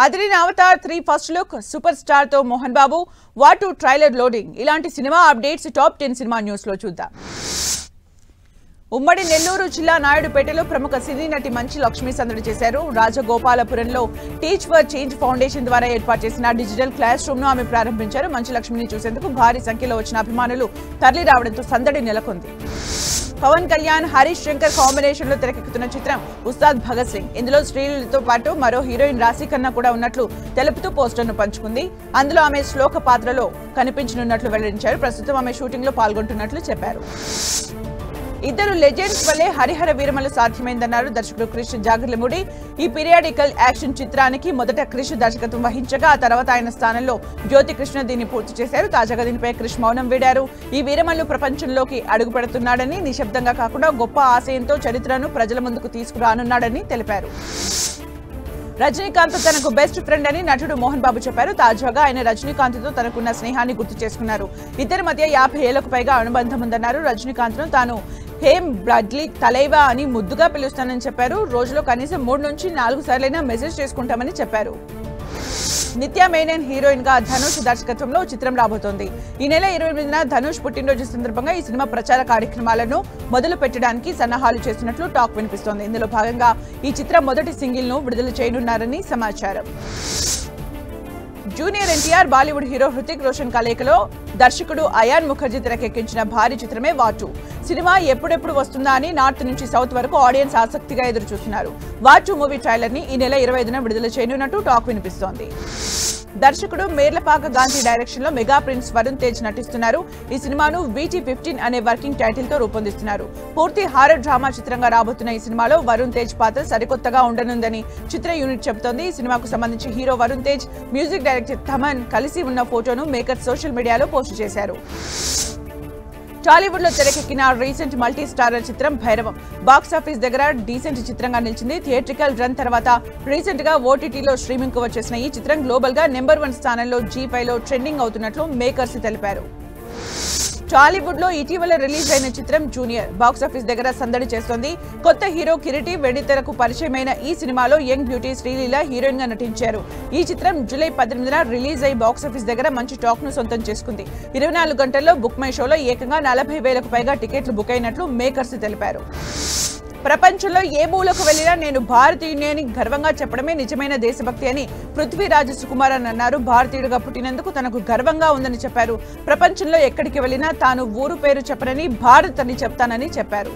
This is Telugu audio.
అదిరిన Avatar 3 first look super star తో మోహన్ బాబు వాటు ట్రైలర్ లోడింగ్ ఇలాంటి cinema updates top 10 cinema news లో చూద్దాం. ఉమ్మడి నెల్లూరు జిల్లా నాయుడుపేటలో ప్రముఖ సినీ నటి మంచి లక్ష్మి సందడి చేశారు. రాజగోపాలపురంలో టీచ్ ఫర్ చేంజ్ ఫౌండేషన్ ద్వారా ఏర్పాటు చేసిన డిజిటల్ క్లాస్ రూమ్ ను ఆమె ప్రారంభించారు. మంచి లక్ష్మిని చూసేందుకు భారీ సంఖ్యలో వచ్చిన అభిమానులు తరలి రావడంతో సందడి నెలకొంది. పవన్ కళ్యాణ్ హరీష్ శంకర్ కాంబినేషన్ లో తెరకెక్కుతున్న చిత్రం ఉస్తాద్ భగత్ సింగ్. ఇందులో శ్రీలీలతో పాటు మరో హీరోయిన్ రాశి ఖన్నా కూడా ఉన్నట్లు తెలుపుతూ పోస్టర్ ను పంచుకుంది. అందులో ఆమె శ్లోక పాత్రలో కనిపించనున్నట్లు వెల్లడించారు. ప్రస్తుతం ఆమె షూటింగ్ లో పాల్గొంటున్నట్లు చెప్పారు. ఇద్దరు లెజెండ్స్ వల్లే హరిహర వీరమలు సాధ్యమైందన్నారు దర్శకుడు క్రిష్ జాగర్లమూడి. ఈ పీరియాడికల్ యాక్షన్ చిత్రానికి మొదట క్రిష్ దర్శకత్వం వహించగా ఆ తర్వాత ఆయన స్థానంలో జ్యోతి కృష్ణ దీన్ని పూర్తి చేశారు. తాజాగా దీనిపై క్రిష్ మౌనం వీడారు. ఈ వీరమల్లు ప్రపంచంలోకి అడుగు పెడుతున్నాడని, నిశ్శబ్దంగా కాకుండా గొప్ప ఆశయంతో చరిత్రను ప్రజల ముందుకు తీసుకురానున్నాడని తెలిపారు. రజనీకాంత్ తనకు బెస్ట్ ఫ్రెండ్ అని నటుడు మోహన్ బాబు చెప్పారు. తాజాగా ఆయన రజనీకాంత్ తో తనకున్న స్నేహాన్ని గుర్తు చేసుకున్నారు. ఇద్దరి మధ్య 50 ఏళ్లకు పైగా అనుబంధం ఉందన్నారు. రజనీకాంత్ ను తాను హేమ్ బ్రాడ్లీ తలైవా అని ముద్దుగా పిలుస్తానని చెప్పారు. రోజులో కనీసం 3 నుంచి 4 సార్లైనా మెసేజ్ చేసుకుంటామని చెప్పారు. నిత్యా మేనన్ హీరోయిన్ గా ధనుష్ దర్శకత్వంలో చిత్రం రాబోతోంది. ఈ నెల 28న ధనుష్ పుట్టినరోజు సందర్భంగా ఈ సినిమా ప్రచార కార్యక్రమాలను మొదలు పెట్టడానికి సన్నాహాలు చేస్తున్నట్లు టాక్ వినిపిస్తోంది. ఇందులో భాగంగా ఈ చిత్రం మొదటి సింగిల్ ను విడుదల చేయనున్నారని సమాచారం. జూనియర్ ఎన్టీఆర్ బాలీవుడ్ హీరో హృతిక్ రోషన్ కలయికలో దర్శకుడు అయాన్ ముఖర్జీ తెరకెక్కించిన భారీ చిత్రమే వాటు. సినిమా ఎప్పుడెప్పుడు వస్తుందా అని నార్త్ నుంచి సౌత్ వరకు ఆడియన్స్ ఆసక్తిగా ఎదురు చూస్తున్నారు. వాటు మూవీ ట్రైలర్ ని ఈ నెల 25న విడుదల చేయనున్నట్టు టాక్ వినిపిస్తోంది. దర్శకుడు మేర్లపాక గాంధీ డైరెక్షన్ లో మెగా ప్రిన్స్ వరుణ్ తేజ్ నటిస్తున్నారు. ఈ సినిమాను VT15 అనే వర్కింగ్ టైటిల్ తో రూపొందిస్తున్నారు. పూర్తి హారర్ డ్రామా చిత్రంగా రాబోతున్న ఈ సినిమాలో వరుణ్ తేజ్ పాత్ర సరికొత్తగా ఉండనుందని చిత్ర యూనిట్ చెబుతోంది. ఈ సినిమాకు సంబంధించి hero Varun Tej, music director Thaman కలిసి ఉన్న ఫోటోను మేకర్స్ సోషల్ మీడియాలో పోస్ట్ చేశారు. టాలీవుడ్ లో తెరకెక్కిన రీసెంట్ మల్టీ స్టారర్ చిత్రం భైరవం బాక్సాఫీస్ దగ్గర డీసెంట్ చిత్రంగా నిలిచింది. థియేట్రికల్ రన్ తర్వాత రీసెంట్ గా ఓటీటీలో స్ట్రీమింగ్ కు వచ్చేసిన ఈ చిత్రం గ్లోబల్ గా నెంబర్ 1 స్థానంలో G5 లో ట్రెండింగ్ అవుతున్నట్లు మేకర్స్ తెలిపారు. టాలీవుడ్ లో ఇటీవల రిలీజ్ అయిన చిత్రం జూనియర్ బాక్సాఫీస్ దగ్గర సందడి చేస్తోంది. కొత్త హీరో కిరీటి వెండితెరకు పరిచయమైన ఈ సినిమాలో యంగ్ బ్యూటీ శ్రీలీల హీరోయిన్ గా నటించారు. ఈ చిత్రం జూలై 18న రిలీజ్ అయి బాక్సాఫీస్ దగ్గర మంచి టాక్ ను సొంతం చేసుకుంది. 24 గంటల్లో బుక్ మై షోలో ఏకంగా 40,000కు పైగా టికెట్లు బుక్ అయినట్లు మేకర్స్ తెలిపారు. ప్రపంచంలో ఏ మూలకు వెళ్లినా నేను భారతీయుని అని గర్వంగా చెప్పడమే నిజమైన దేశభక్తి అని పృథ్వీరాజ్ సుకుమారన్ అన్నారు. భారతీయుడిగా పుట్టినందుకు తనకు గర్వంగా ఉందని చెప్పారు. ప్రపంచంలో ఎక్కడికి వెళ్లినా తాను ఊరు పేరు చెప్పనని భారత్ అని చెప్తానని చెప్పారు.